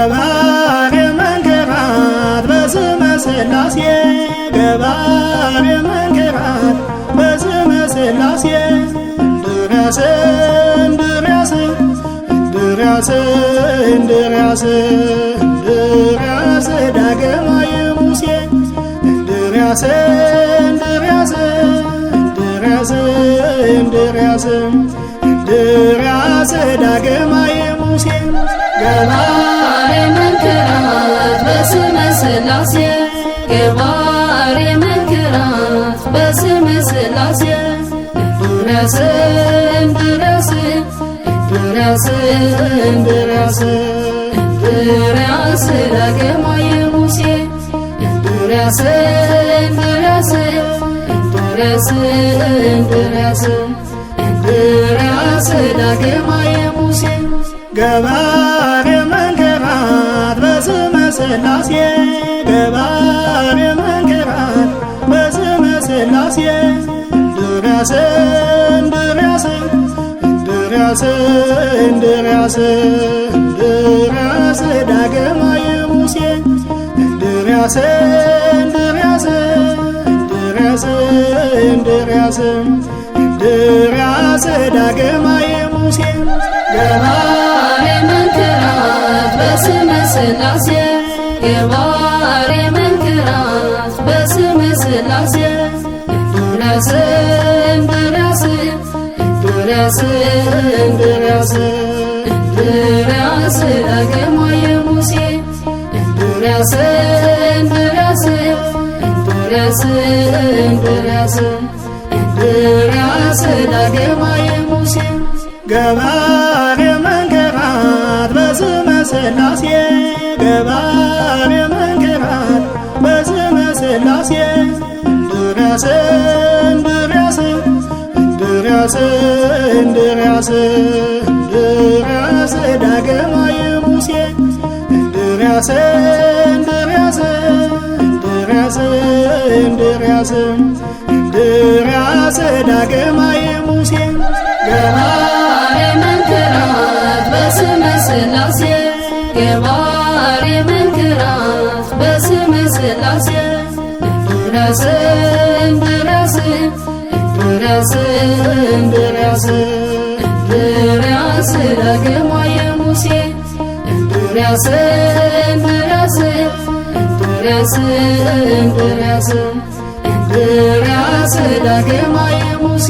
ገባሬ መንክራት በስመ ሥላሴ ገባሬ መንክራት በስመ ሥላሴ እንድርያስ እንድርያስ እንድርያስ እንድርያስ እንድርያስ ዳግማዊ ሙሴ እንድርያስ እንድርያስ እንድርያስ እንድርያስ እንድርያስ ዳግማዊ ሙሴ ገባሬ መንክራት በስመ ሥላሴ ገባሬ መንክራት በስመ ሥላሴ እንድርያስ እንድርያስ እንድርያስ እንድርያስ እንድርያስ ዳግማዊ ሙሴ እንድርያስ እንድርያስ እንድርያስ እንድርያስ እንድርያስ ዳግማዊ ሙሴ ገባሬ መንክራት በስመ ሥላሴ ገባሬ መንክራት በስመ ሥላሴ እንድርያስ እንድርያስ እንድርያስ እንድርያስ እንድርያስ ዳግማዊ ሙሴ እንድርያስ እንድርያስ እንድርያስ እንድርያስ እንድርያስ ዳግማዊ ሙሴ ገባሬ መንክራት በስመ ሥላሴ ገባሬ መንክራት በስመ ሥላሴ እንድርያስ እንድርያስ እንድርያስ እንድርያስ እንድርያስ ዳግማዊ ሙሴ እንድርያስ እንድርያስ እንድርያስ እንድርያስ እንድርያስ ዳግማዊ ሙሴ ገባሬ መንክራት በስመ ሥላሴ ገባሬ መንክራት በስመ ሥላሴ እንድርያስ እንድርያስ እንድርያስ እንድርያስ እንድርያስ ዳግማዊ ሙሴ እንድርያስ እንድርያስ እንድርያስ እንድርያስ እንድርያስ ዳግማዊ ሙሴ ገባሬ መንክራት በስመ ሥላሴ ገባሬ መንክራት በስመ ሥላሴ እንድርያስ እንድርያስ እንድርያስ እንድርያስ እንድርያስ ዳግማዊ ሙሴ እንድርያስ እንድርያስ እንድርያስ እንድርያስ እንድርያስ ዳግማዊ ሙሴ